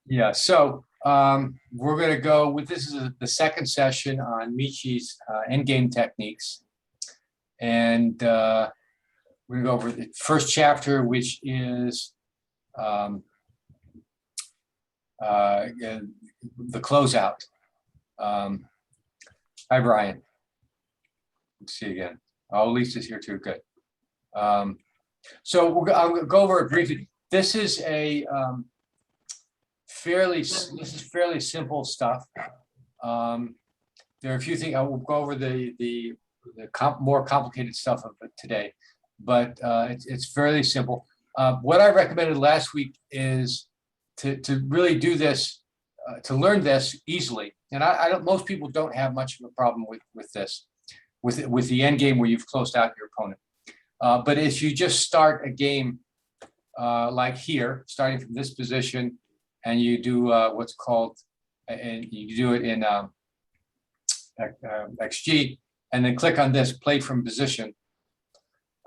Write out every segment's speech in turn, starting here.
Yeah, so we're going to go with this is the second session on Michi's Endgame Techniques. And we're going to go over the first chapter, which is um, the closeout. Hi, Brian. Let's see again. Oh, Lisa's here too. Good. So I'll go over it briefly. This is a fairly simple stuff. There are a few things I will go over the more complicated stuff of it today, but it's fairly simple. What I recommended last week is to really do this, to learn this easily. And I don't. Most people don't have much of a problem with this, with the end game where you've closed out your opponent. But if you just start a game like here, starting from this position, and you do what's called, and you do it in XG, and then click on this, play from position,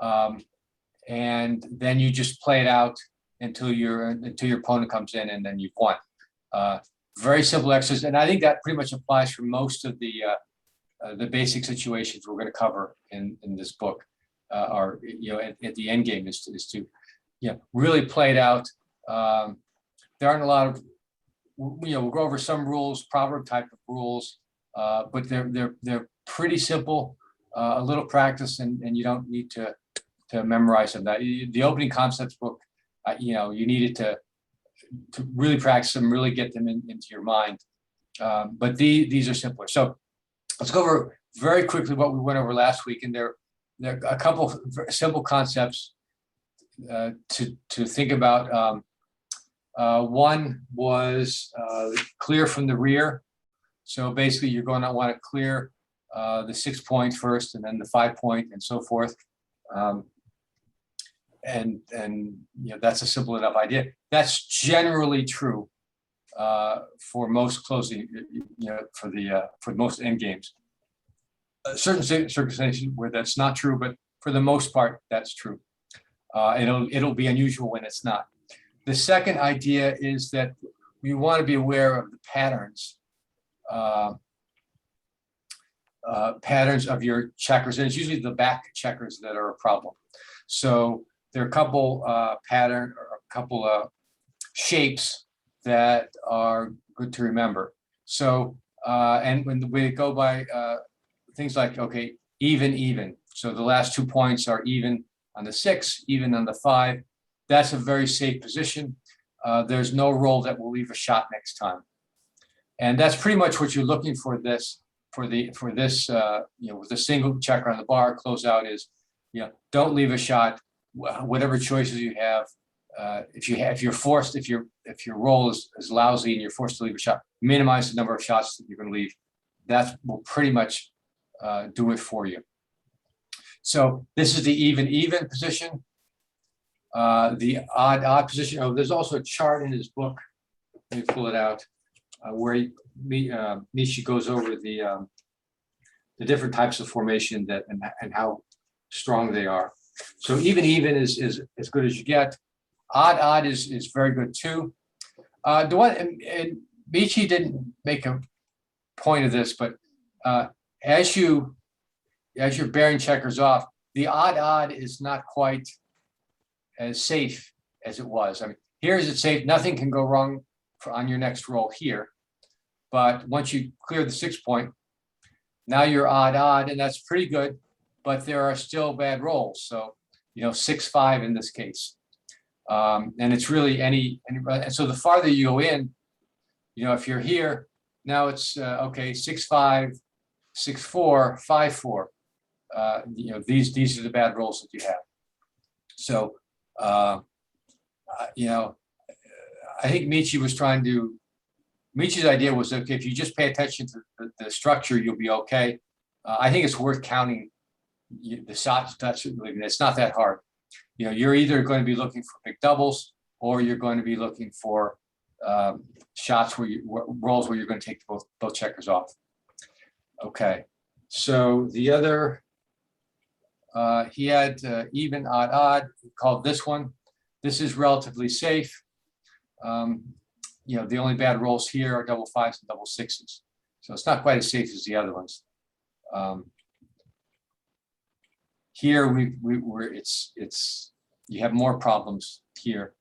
and then you just play it out until your opponent comes in, and then you've won. Very simple exercise, and I think that pretty much applies for most of the basic situations we're going to cover in this book, or at the end game is to really play it out. There aren't a lot of, we'll go over some rules, proverb type of rules, but they're pretty simple. A little practice, and you don't need to memorize them. That the opening concepts book, you needed to really practice them, really get them into your mind. But these are simpler. So let's go over very quickly what we went over last week, and there are a couple of simple concepts to think about. One was clear from the rear. So basically, you're going to want to clear the 6 point first, and then the 5 point, and so forth. And that's a simple enough idea. That's generally true for most closing, for most end games. Certain circumstances where that's not true, but for the most part, that's true. It'll be unusual when it's not. The second idea is that we want to be aware of the patterns of your checkers, and it's usually the back checkers that are a problem. So there are a couple shapes that are good to remember. So and when we go by things like, okay, even. So the last 2 points are even on the 6, even on the 5. That's a very safe position. There's no roll that will leave a shot next time, and that's pretty much what you're looking for. For this, with a single checker on the bar, closeout is, don't leave a shot. Whatever choices you have, if your roll is lousy and you're forced to leave a shot, minimize the number of shots that you're going to leave. That will pretty much do it for you. So this is the even position. The odd position. Oh, there's also a chart in his book. Let me pull it out, where Michi goes over the different types of formation and how strong they are. So even is as good as you get. Odd is very good too. The one, and Michi didn't make a point of this, but as you're bearing checkers off, the odd is not quite as safe as it was. I mean, here is it safe. Nothing can go wrong on your next roll here. But once you clear the 6 point, now you're odd, and that's pretty good. But there are still bad rolls. So 6-5 in this case, and it's really any. And so the farther you go in, if you're here now, it's okay, 6-5, 6-4, 5-4. These are the bad rolls that you have. So I think Michi's idea was, okay, if you just pay attention to the structure, you'll be okay. I think it's worth counting the shots. It's not that hard. You're either going to be looking for big doubles, or you're going to be looking for shots rolls where you're going to take both checkers off. Okay, so the other, he had even, odd. He called this one. This is relatively safe. the only bad rolls here are double fives and double sixes. So it's not quite as safe as the other ones. Here you have more problems here.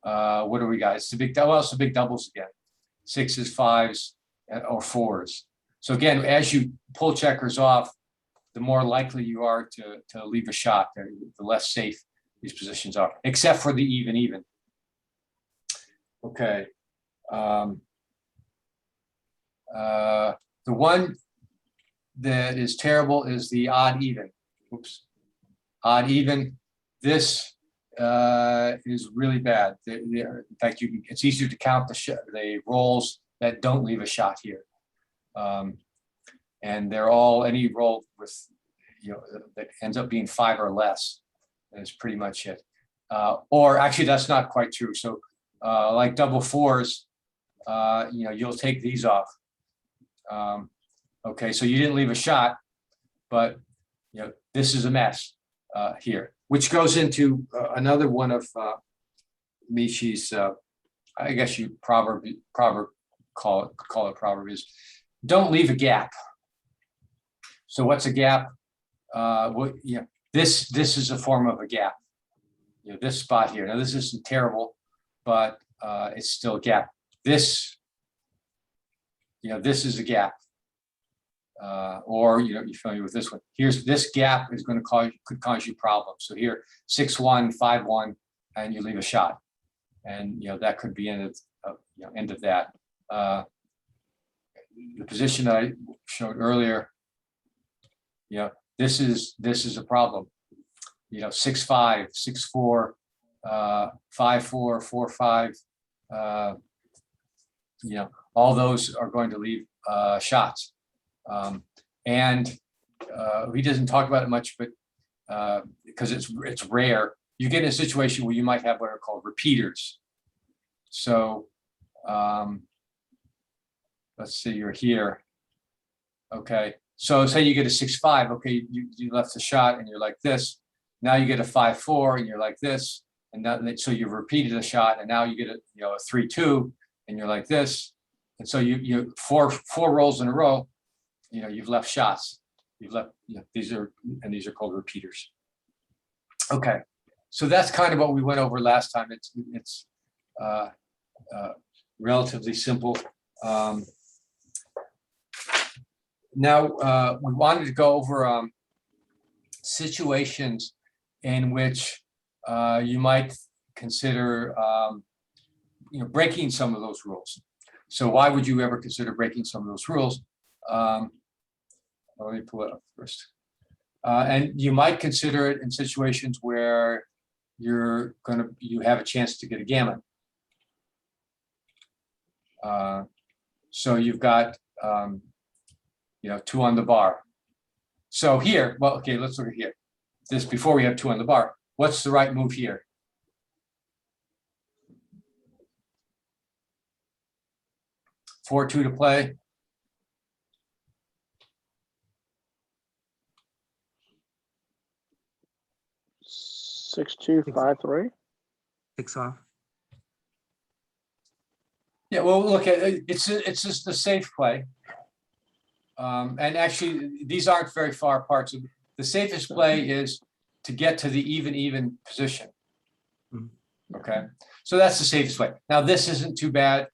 What do we got? It's the big, well, it's the big doubles again. Sixes, fives, or fours. So again, as you pull checkers off, the more likely you are to leave a shot. The less safe these positions are, except for the even. Okay. The one that is terrible is the odd even. Oops. Odd even. This is really bad. In fact, it's easier to count the rolls that don't leave a shot here. And they're all, any roll with, that ends up being 5 or less. That's pretty much it. Or actually, that's not quite true. So like double fours, you'll take these off. Okay, so you didn't leave a shot, but this is a mess here, which goes into another one of Michi's, I guess you proverb call it proverb, is don't leave a gap. So what's a gap? This is a form of a gap. This spot here. Now this isn't terrible, but it's still a gap. This is a gap. Or you're familiar with this one. Here's this gap is going to could cause you problems. So here 6-1, 5-1, and you leave a shot, and that could be end of that. The position I showed earlier, this is a problem. 6-5, 6-4, 5-4, 4-5. All those are going to leave shots. And he doesn't talk about it much, but because it's rare, you get in a situation where you might have what are called repeaters. So let's see, you're here. Okay, so say you get a 6-5. Okay, you left the shot and you're like this. Now you get a 5-4 and you're like this, and so you've repeated a shot, and now you get a 3-2 and you're like this, and so you four rolls in a row. You've left shots. You've left. These are called repeaters. Okay, so that's kind of what we went over last time. It's relatively simple. Now we wanted to go over situations in which you might consider breaking some of those rules. So why would you ever consider breaking some of those rules? Let me pull it up first. And you might consider it in situations where you have a chance to get a gammon. So you've got 2 on the bar. So here, well, okay, let's look at here. This before we have 2 on the bar. What's the right move here? Four, 2 to play. 6-2, 5-3. 6 off. Yeah, well, look at it's just a safe play. And actually, these aren't very far apart. So the safest play is to get to the even position. Okay, so that's the safest way. Now this isn't too bad.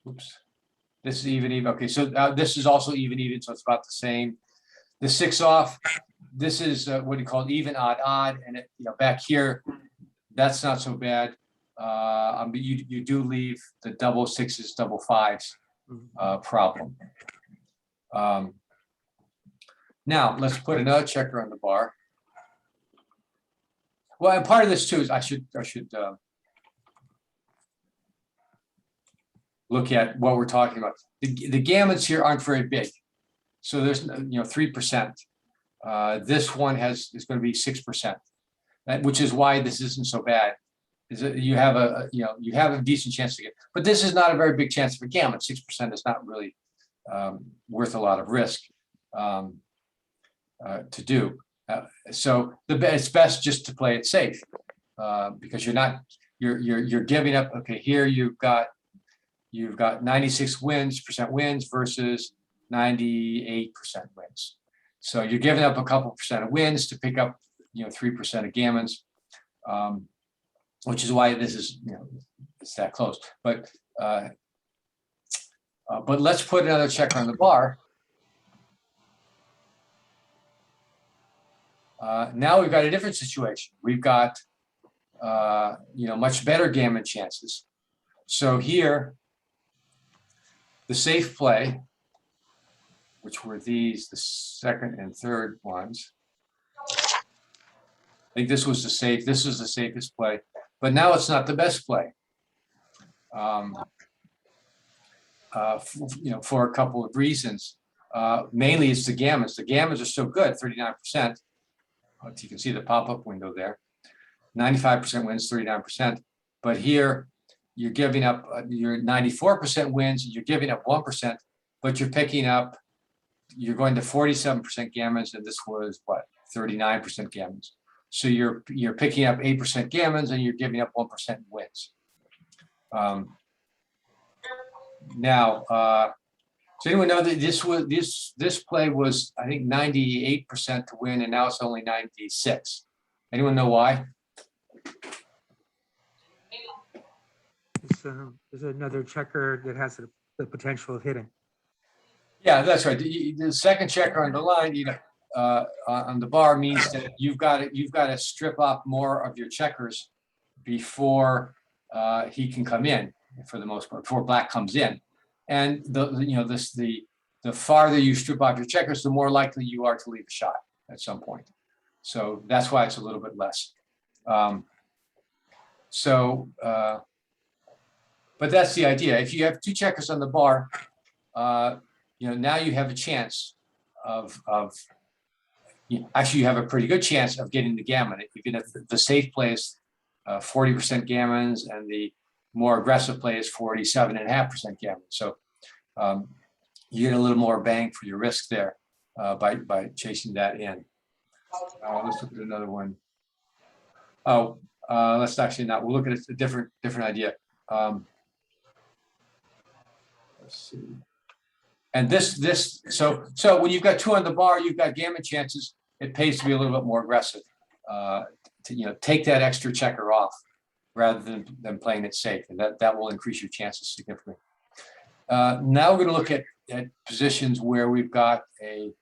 Oops, this is even. Okay, so this is also even, so it's about the same. The 6 off. This is what you call even, odd, and back here, that's not so bad. But you do leave the double 6s, double 5s problem. Now let's put another checker on the bar. Well, and part of this too is I should look at what we're talking about. The gamuts here aren't very big, so there's 3%. This one is going to be 6%, which is why this isn't so bad. Is that you have a decent chance to get, but this is not a very big chance for gamut. 6% is not really worth a lot of risk to do. So it's best just to play it safe because you're not you're giving up. Okay, here you've got 96% wins versus 98% wins. So you're giving up a couple percent of wins to pick up 3% of gammons, which is why this is it's that close. But let's put another checker on the bar. Now we've got a different situation. We've got much better gammon chances. So here, the safe play, which were these, the second and third ones. I think this was the safest play, but now it's not the best play. For a couple of reasons. Mainly it's the gammons. The gammons are still good, 39%. You can see the pop-up window there. 95% wins, 39%. But here you're giving up your 94% wins, you're giving up 1%, but you're going to 47% gammons, and this was what, 39% gammons. So you're picking up 8% gammons and you're giving up 1% wins. Now, does anyone know that this play was, I think, 98% to win, and now it's only 96? Anyone know why? There's another checker that has the potential of hitting. Yeah, that's right. The second checker on the line, on the bar, means that you've got to strip off more of your checkers before he can come in, for the most part, before black comes in. And the farther you strip off your checkers, the more likely you are to leave a shot at some point. So that's why it's a little bit less. But that's the idea. If you have two checkers on the bar, now you have a chance of actually you have a pretty good chance of getting the gammon. Even if the safe play is 40% gammons and the more aggressive play is 47.5% gammons. So you get a little more bang for your risk there by chasing that in. Let's look at another one. Let's actually not. We'll look at a different idea. Let's see. And so when you've got two on the bar, you've got gammon chances. It pays to be a little bit more aggressive. To take that extra checker off rather than playing it safe, and that will increase your chances significantly. Now we're going to look at positions where we've got a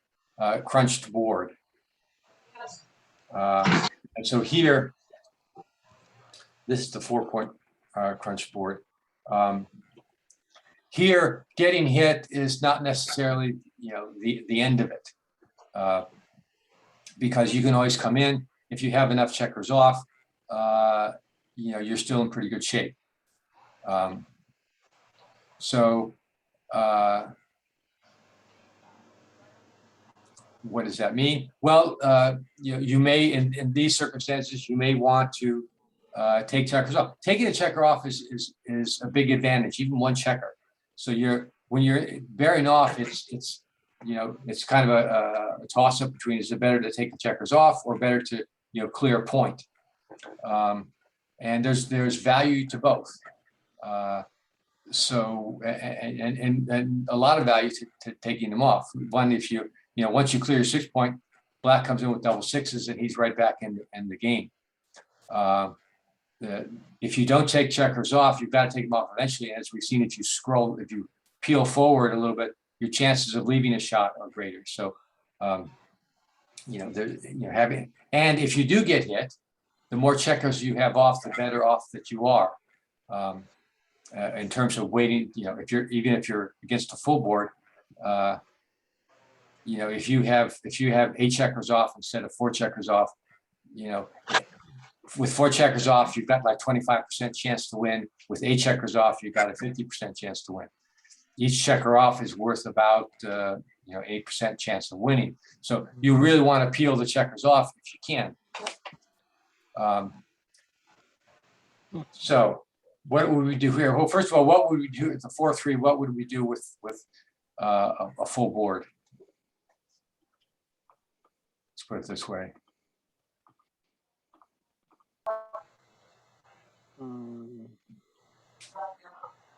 crunched board. And so here, this is the 4-point crunch board. Here, getting hit is not necessarily the end of it, because you can always come in if you have enough checkers off. You're still in pretty good shape. What does that mean? Well, you may, in these circumstances, you may want to take checkers off. Taking a checker off is a big advantage, even one checker. So when you're bearing off, it's kind of a toss up between, is it better to take the checkers off or better to clear a point? And there's value to both. And a lot of value to taking them off. One, if once you clear your 6-point, black comes in with double sixes and he's right back in the game. If you don't take checkers off, you've got to take them off eventually. And as we've seen, if you peel forward a little bit, your chances of leaving a shot are greater. So, and if you do get hit, the more checkers you have off, the better off that you are. In terms of waiting, if you're against a full board, if you have 8 checkers off instead of 4 checkers off, with 4 checkers off, you've got like 25% chance to win. With 8 checkers off, you've got a 50% chance to win. Each checker off is worth about 8% chance of winning. So you really want to peel the checkers off if you can. So what would we do here? Well, first of all, what would we do at the 4-3? What would we do with a full board? Let's put it this way.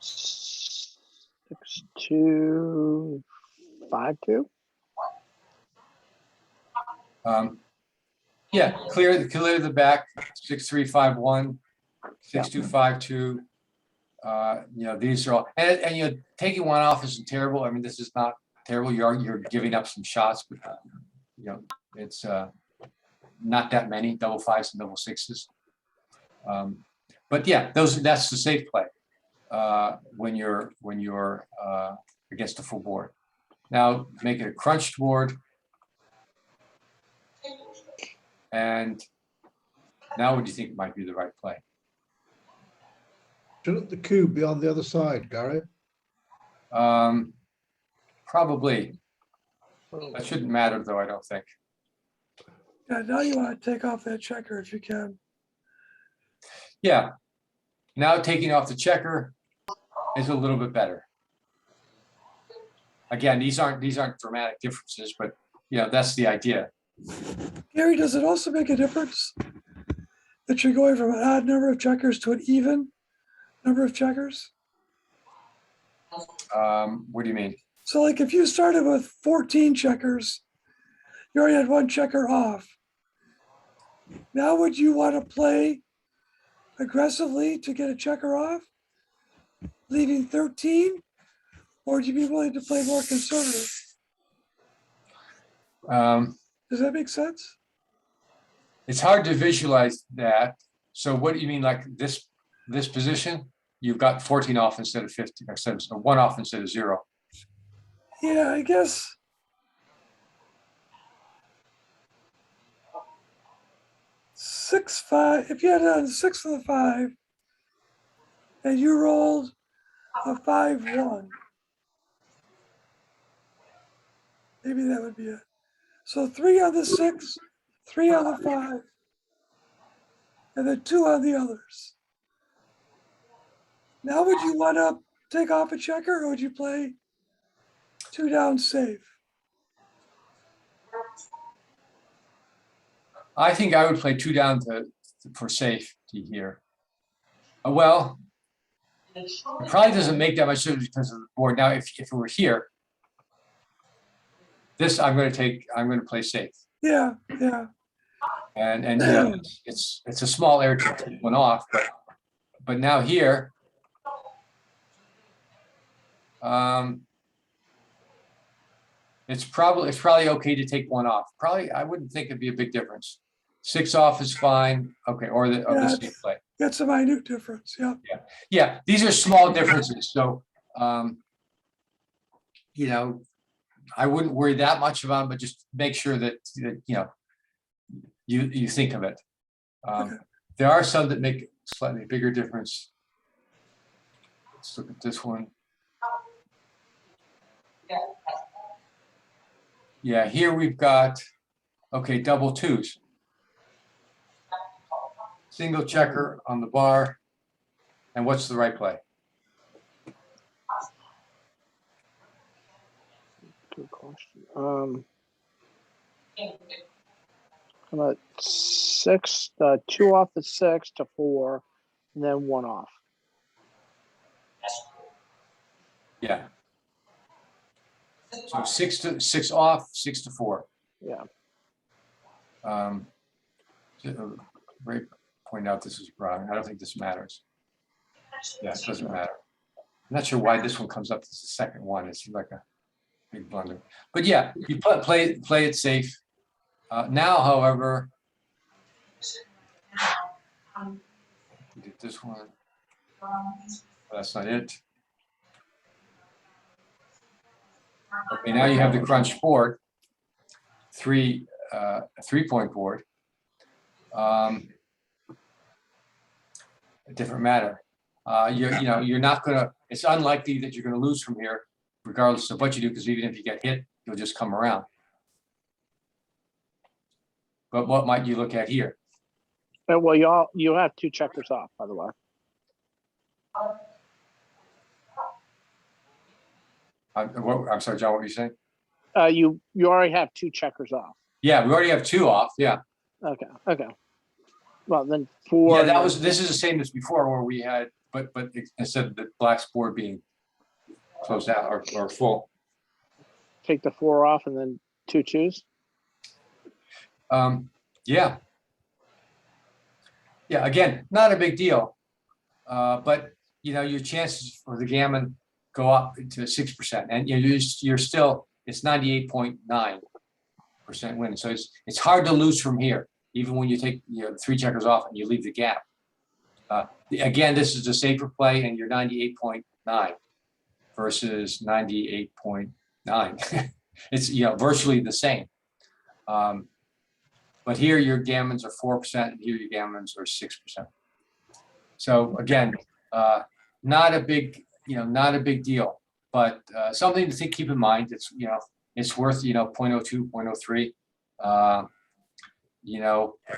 6-2, 5-2. Yeah, clear the back, 6-3-5-1, 6-2-5-2. These are all, and taking one off isn't terrible. I mean, this is not terrible. You're giving up some shots, but it's not that many double fives and double sixes. But yeah, that's the safe play when you're against a full board. Now make it a crunched board, and now what do you think might be the right play? Shouldn't the cube be on the other side, Gary? Probably. That shouldn't matter though, I don't think. Yeah, now you want to take off that checker if you can. Yeah. Now taking off the checker is a little bit better. Again, these aren't dramatic differences, but that's the idea. Gary, does it also make a difference that you're going from an odd number of checkers to an even number of checkers? What do you mean? So like if you started with 14 checkers, you already had one checker off. Now would you want to play aggressively to get a checker off, leaving 13? Or would you be willing to play more conservative? Does that make sense? It's hard to visualize that. So what do you mean, like this position? You've got 14 off instead of 15, or one off instead of 0. Yeah, I guess. Six, 5, if you had done 6 with a 5 and you rolled a 5-1, maybe that would be it. So 3 on the 6, 3 on the 5, and then 2 on the others. Now would you want to take off a checker, or would you play 2 down safe? I think I would play 2 down for safety here. Well, it probably doesn't make that much difference because of the board. Now, if it were here, this I'm going to play safe. Yeah, yeah. And it's a small error to take one off, but now here, it's probably okay to take one off. Probably I wouldn't think it'd be a big difference. 6 off is fine. Okay, or the safe play. That's a minute difference. Yeah. Yeah. These are small differences. So, I wouldn't worry that much about them, but just make sure that you think of it. Okay. There are some that make slightly bigger difference. Let's look at this one. Yeah, here we've got, double 2s. Single checker on the bar. And what's the right play? Good question. How about 6, 2 off the 6 to 4, and then 1 off. Yeah. So 6 off, 6 to 4. Yeah. Ray pointed out this is wrong. I don't think this matters. Yeah, it doesn't matter. I'm not sure why this one comes up as the second one. It seems like a big blunder. But yeah, you play it safe. Now, however, we did this one. That's not it. Okay, now you have the crunch board, a 3-point board. A different matter. You're not gonna. It's unlikely that you're gonna lose from here, regardless of what you do, because even if you get hit, you'll just come around. But what might you look at here? Well, you have 2 checkers off, by the way. I'm sorry, John. What were you saying? You already have 2 checkers off. Yeah, we already have 2 off. Yeah. Okay. Well, then 4. Yeah, this is the same as before, where we had but instead of the black's board being closed out or full. Take the 4 off and then 2 twos. Yeah. Yeah, again, not a big deal. But your chances for the gammon go up to 6%, and you're still, it's 98.9% winning. So it's hard to lose from here, even when you take 3 checkers off and you leave the gap. Again, this is a safer play, and you're 98.9 versus 98.9. It's virtually the same. But here your gammons are 4%, and here your gammons are 6%. So again, not a big deal, but something to keep in mind. It's it's worth 0.02, 0.03.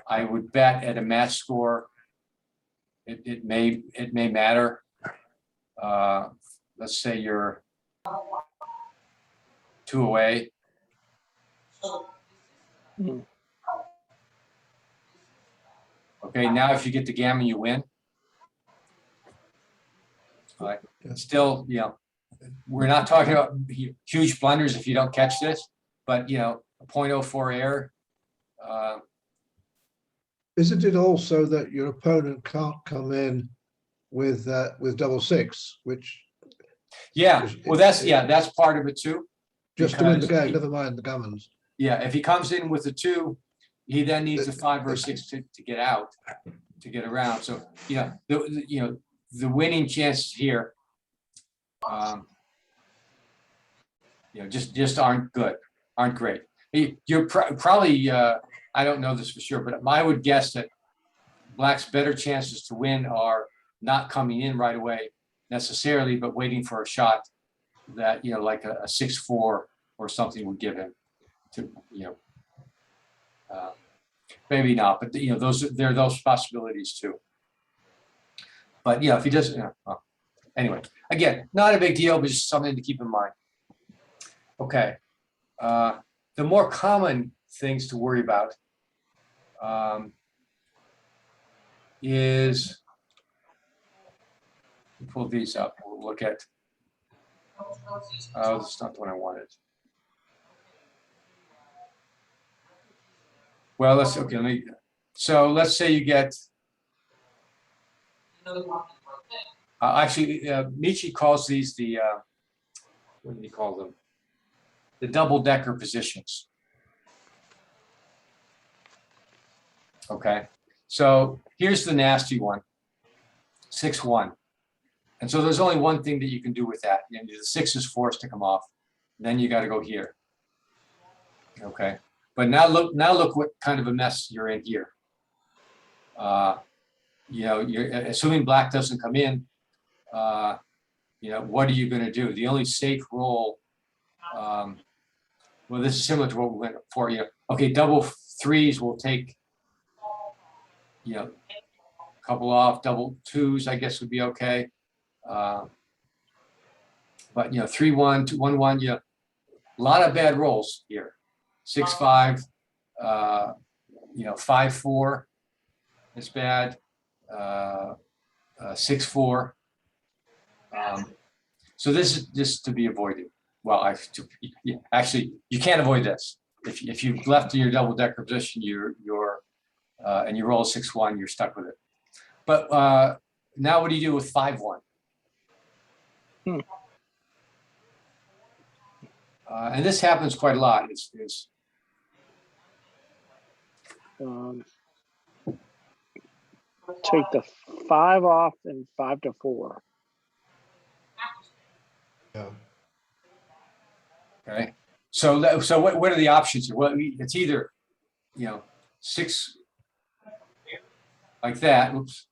I would bet at a match score, it may matter. Let's say you're 2 away. Okay, now if you get the gammon, you win. But still, we're not talking about huge blunders if you don't catch this, but a 0.04 error. Isn't it also that your opponent can't come in with double 6, which Yeah, well, that's part of it too. just to win the because game, never mind the gammons. Yeah, if he comes in with a 2, he then needs a 5 or 6 to get out, to get around. So the winning chances here, just aren't great. You're probably I don't know this for sure, but I would guess that black's better chances to win are not coming in right away necessarily, but waiting for a shot that like a 6-4 or something would give him to maybe not, but there are those possibilities too. But if he doesn't, well, anyway, again, not a big deal, but just something to keep in mind. Okay, the more common things to worry about is, pull these up. We'll look at. Oh, that's not the one I wanted. Well, let's say you get. Actually, Michi calls these the what do you call them? The double-decker positions. Okay, so here's the nasty one, 6-1. And so there's only one thing that you can do with that. The 6 is forced to come off. Then you got to go here. Okay, but now look what kind of a mess you're in here. You're assuming black doesn't come in. What are you going to do? The only safe roll. Well, this is similar to what we went for. Okay, double 3s will take. A couple off. Double 2s, I guess, would be okay. But 3-1, 2-1-1, a lot of bad rolls here. 6-5, 5-4 is bad. 6-4. So this is just to be avoided. Well, actually, you can't avoid this. If you've left in your double decker position, and you roll a 6-1, you're stuck with it. But now what do you do with 5-1? And this happens quite a lot. Take the 5 off and 5-4. Yeah. Okay. So what are the options? Well, it's either 6 like that. Oops.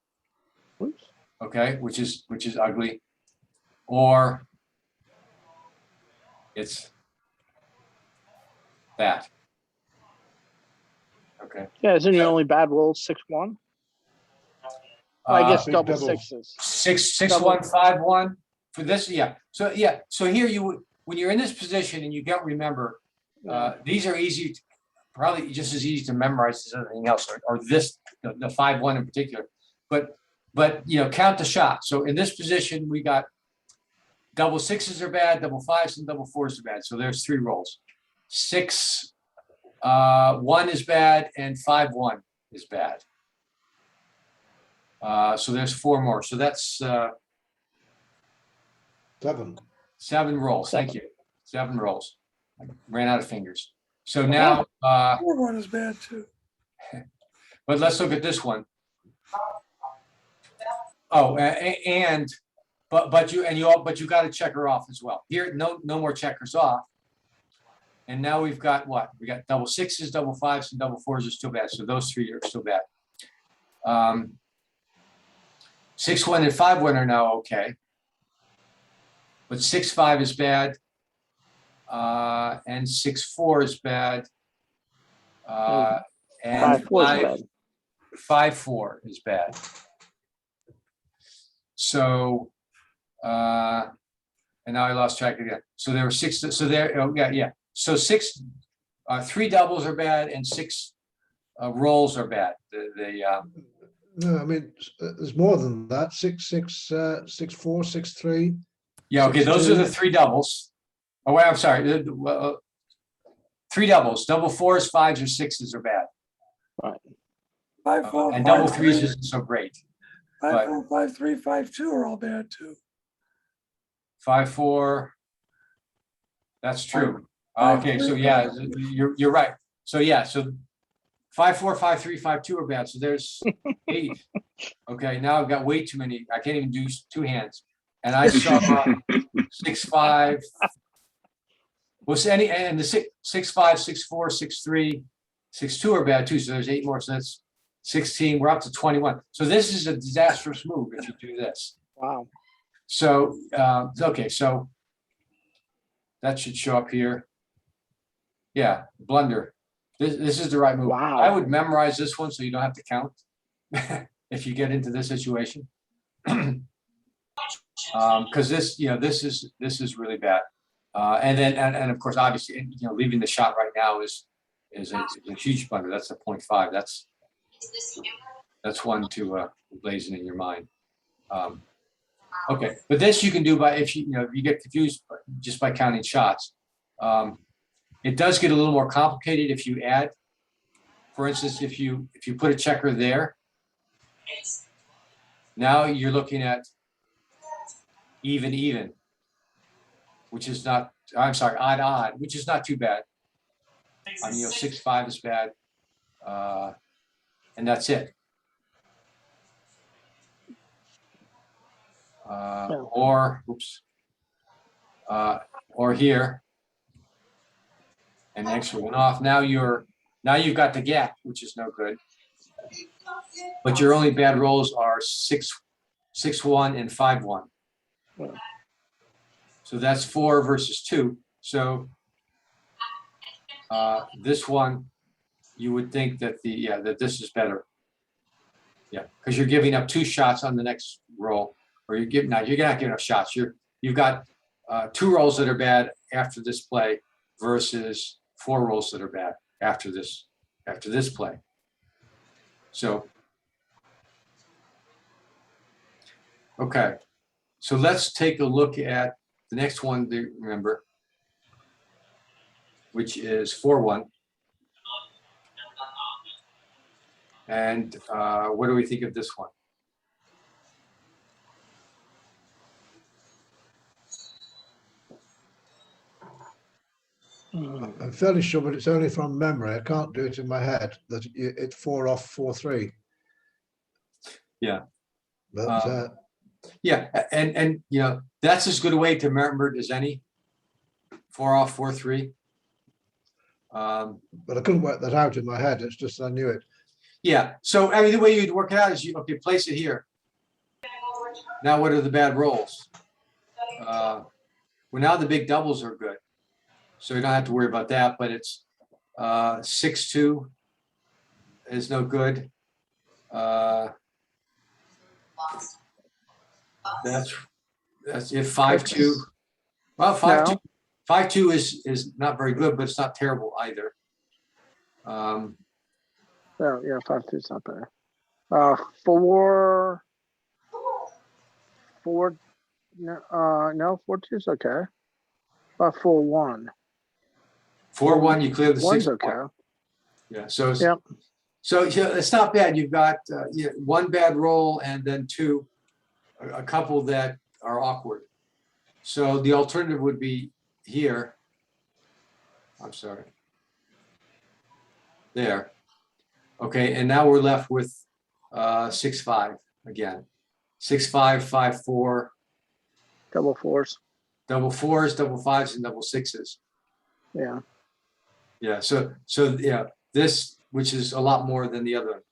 Oops. Okay, which is ugly, or it's that. Okay. Yeah, isn't your only bad roll 6-1? I guess big double doubles. 6s. 6-1, 5-1 for this. Yeah. So here when you're in this position and you don't remember, these are easy, probably just as easy to memorize as anything else, or this the 5-1 in particular. But but count the shots. So in this position, we got double sixes are bad, double fives and double fours are bad. So there's 3 rolls. 6, 1 is bad, and 5, 1 is bad. So there's 4 more. So that's 7. 7 rolls. Thank you. 7 rolls. I ran out of fingers. So now, Four one is bad too. but let's look at this one. Oh, but you got to checker off as well. Here, no more checkers off. And now we've got what? We got double sixes, double fives, and double fours are still bad. So those 3 are still bad. 6, 1, and 5, 1 are now okay. But 6, 5 is bad. And 6, 4 is bad. And 5, 4 is bad. 5, 4 is bad. So, and now I lost track again. So there were 6. So there, oh, yeah. So 3 doubles are bad and 6 rolls are bad. No, I mean, there's more than that. 6, 6, 6, 4, 6, 3. Yeah, okay, those are the 3 doubles. Oh, wait, I'm sorry. 3 doubles, double fours, 5s, or 6s are bad. 5 4 And 5 double 3s 3, isn't so great. 5 4 5 3 5 2 are all bad too. 5, 4. That's true. 5, Okay, 3, so yeah, 5. you're right. So yeah, so 5, 4, 5, 3, 5, 2 are bad. So there's 8. Okay, now I've got way too many. I can't even do 2 hands. And I saw 6, 5. Well, and the 6, 5, 6, 4, 6, 3, 6, 2 are bad too. So there's 8 more. So that's 16. We're up to 21. So this is a disastrous move if you do this. Wow. So, okay, so that should show up here. Yeah, blunder. This is the right move. Wow. I would memorize this one so you don't have to count if you get into this situation. Because this is really bad. And then, and of course, obviously, leaving the shot right now is a huge blunder. That's a 0.5. That's one to blazon in your mind. Okay, but this you can do by if you get confused just by counting shots. It does get a little more complicated if you add. For instance, if you put a checker there, now you're looking at even, which is not. I'm sorry, odd, which is not too bad. 6, 5 is bad, and that's it. Or here, an extra one off. Now you've got the gap, which is no good. But your only bad rolls are 6, 1, and 5, 1. So that's 4 versus 2. So this one, you would think that that this is better. Yeah, because you're giving up 2 shots on the next roll, or you're not giving up shots. You've got 2 rolls that are bad after this play versus 4 rolls that are bad after this play. So, okay, so let's take a look at the next one to remember, which is 4, 1. And what do we think of this one? I'm fairly sure, but it's only from memory. I can't do it in my head. That it's 4 off, 4, 3. Yeah. But Yeah, and that's as good a way to remember it as any. 4 off, 4, 3. I couldn't work that out in my head. It's just I knew it. Yeah. So I mean, the way you'd work it out is place it here. Now, what are the bad rolls? Well, now the big doubles are good, so you don't have to worry about that. But it's 6, 2 is no good. That's it. 5, 2. Well, 5, 2. 5, 2 is not very good, but it's not terrible either. Yeah, 5 2 is not better. 4 4, no, 4-2's okay. 4-1. 4-1, you clear the 6 One's point. okay. Yeah, so it's, Yep. so yeah, it's not bad. You've got one bad roll and then two, a couple that are awkward. So the alternative would be here. I'm sorry. There. Okay, and now we're left with 6-5 again. 6-5, 5-4, Double 4s. double 4s, double 5s, and double 6s. Yeah. Yeah, so yeah, this, which is a lot more than the other.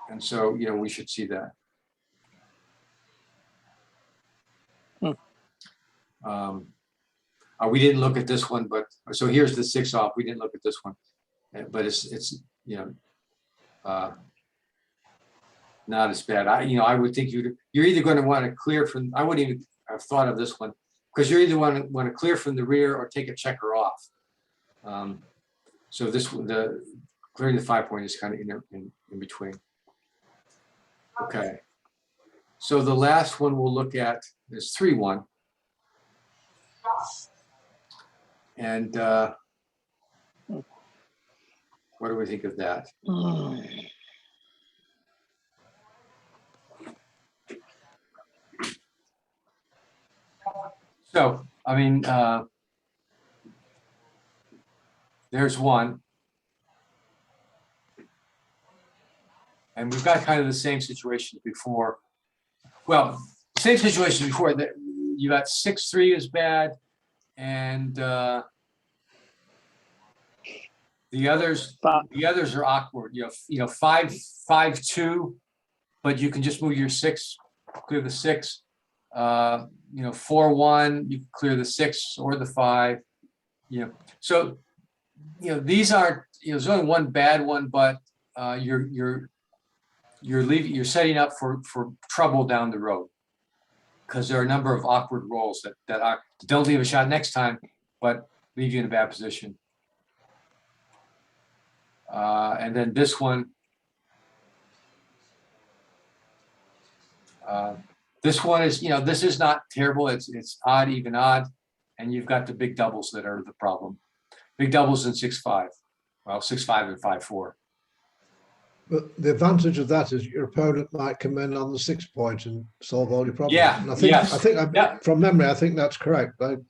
And so, we should see that. We didn't look at this one, but so here's the 6 off. We didn't look at this one, but it's not as bad. I would think you're either going to want to clear from. I wouldn't even have thought of this one because you're either want to clear from the rear or take a checker off. So this clearing the 5 point is kind of in between. Okay. So the last one we'll look at is 3-1. And what do we think of that? So, I mean, there's one. And we've got kind of the same situation before. Well, same situation before that. You got 6-3 is bad. And the others are awkward. 5-5-2, but you can just move your 6, clear the 6. 4-1, you can clear the 6 or the 5. So these aren't. There's only one bad one, but you're setting up for trouble down the road because there are a number of awkward rolls that don't leave a shot next time, but leave you in a bad position. And then this one, is, this is not terrible. It's odd, even odd. And you've got the big doubles that are the problem. Big doubles in 6-5. Well, 6-5 and 5-4. But the advantage of that is your opponent might come in on the 6 point and solve all your problems. Yeah, And I think, yes. from memory, I think that's correct. I'm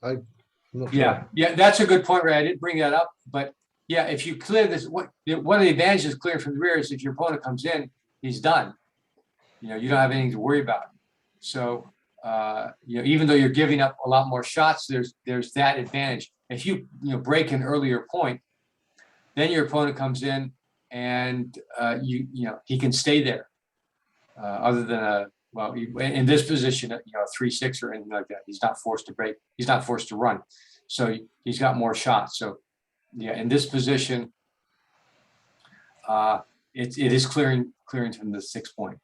not sure. Yeah, that's a good point, Ray. I didn't bring that up, but yeah, if you clear this, one of the advantages clear from the rear is if your opponent comes in, he's done. You don't have anything to worry about. So, even though you're giving up a lot more shots, there's that advantage. If you break an earlier point, then your opponent comes in and he can stay there. Other than in this position, a 3-6 or anything like that, he's not forced to break. He's not forced to run, so he's got more shots. So, yeah, in this position, it is clearing from the 6 point.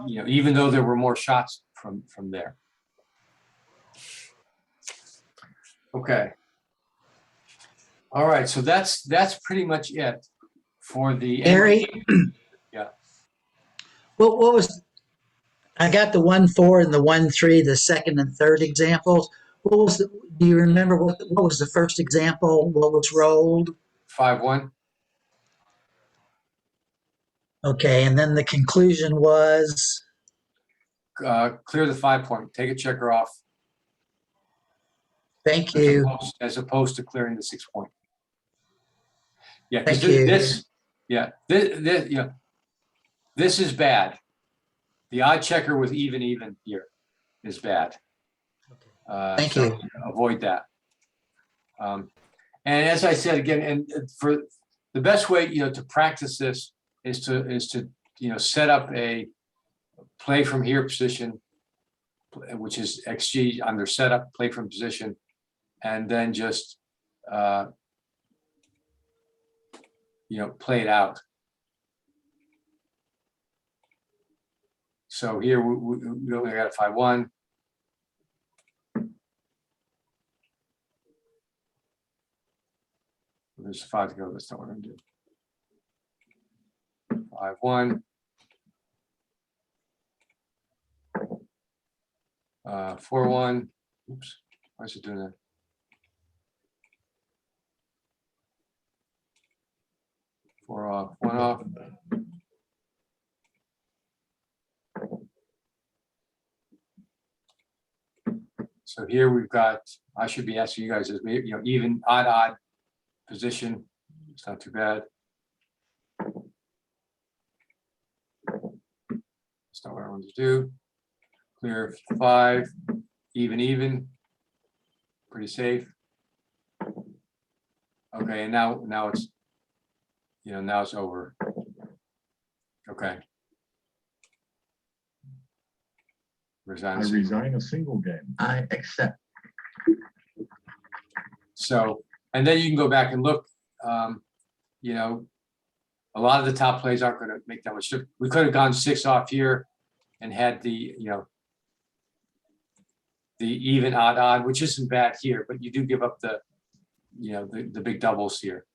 Even though there were more shots from there. Okay. All right, so that's pretty much it for the Gary? Yeah. What was, I got the 1-4 and the 1-3, the second and third examples. Do you remember what was the first example? What was rolled? 5-1. Okay, and then the conclusion was? Clear the 5 point, take a checker off. Thank you. As opposed to clearing the 6 point. Yeah, Thank you. This is bad. The odd checker with even here is bad. Thank you. Avoid that. And as I said again, and for the best way to practice this is to set up a play from here position, which is XG under setup, play from position, and then just play it out. So here we only got a 5-1. There's 5 to go. That's not what I'm doing. 5-1. 4-1. Oops, why is it doing that? Four off, 1 off. So here we've got, I should be asking you guys, is maybe, even odd position. It's not too bad. That's not what I wanted to do. Clear 5, even, pretty safe. Okay, and now it's, now it's over. Okay. I Resign. resign a single game. I accept. So, and then you can go back and look, a lot of the top plays aren't going to make that much difference. We could have gone 6 off here and had the, the even odd, which isn't bad here, but you do give up the, the big doubles here.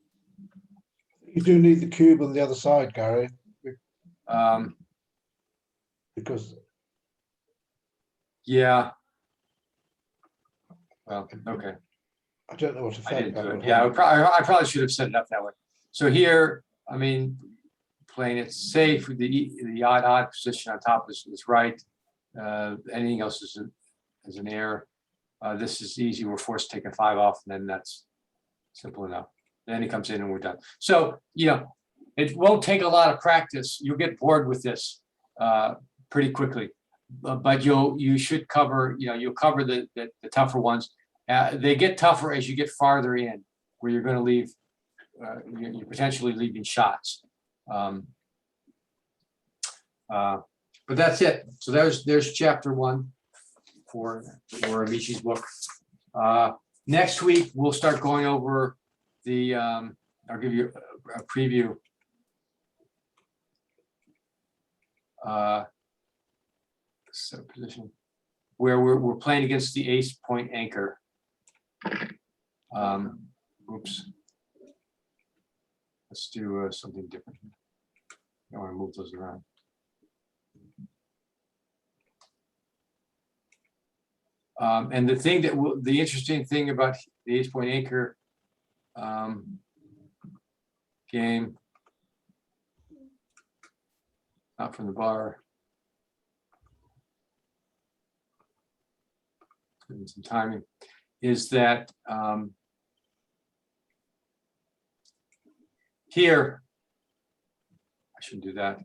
You do need the cube on the other side, Gary, because Yeah. Well, okay. I don't know what I effect didn't that do it. would Yeah, have. I probably should have set it up that way. So here, I mean, playing it safe, the odd position on top is right. Anything else is an error. This is easy. We're forced to take a 5 off, and then that's simple enough. Then he comes in and we're done. So, it won't take a lot of practice. You'll get bored with this pretty quickly. But you should cover, you'll cover the tougher ones. They get tougher as you get farther in, where you're going to leave, you're potentially leaving shots. But that's it. So there's chapter 1 for Michi's book. Next week we'll start going over the. I'll give you a preview. Set position where we're playing against the ace point anchor. Oops. Let's do something different. I want to move those around. And the interesting thing about the ace point anchor game, not from the bar. Some timing is that here I shouldn't do that.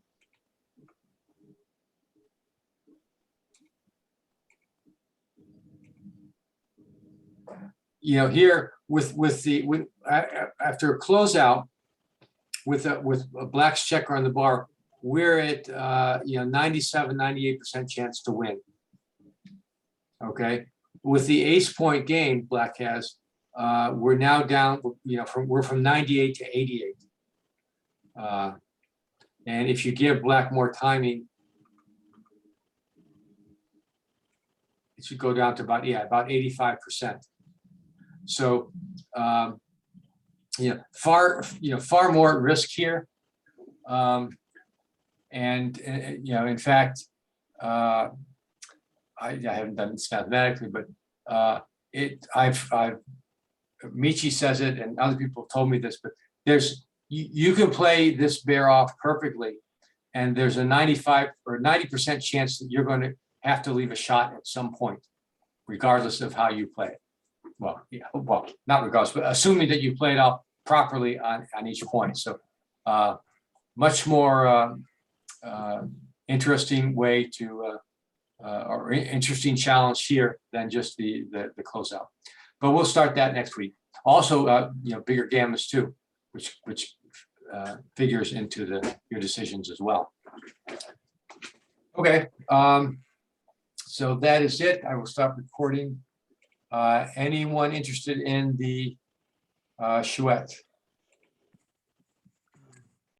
Here after a closeout with a black's checker on the bar, we're at 97-98% chance to win. Okay. With the ace point game black has, we're now down, we're from 98 to 88. And if you give black more timing, it should go down to about 85%. So, far more at risk here. In fact, I haven't done this mathematically, but Michi says it, and other people have told me this, but you can play this bear off perfectly, and there's a 95 or 90% chance that you're going to have to leave a shot at some point, regardless of how you play it. Well, not regardless, but assuming that you play it off properly on each point. So, much more interesting way to. Or interesting challenge here than just the closeout, but we'll start that next week. Also, bigger gammas too, which figures into your decisions as well. Okay, so that is it. I will stop recording. Anyone interested in the Chouette?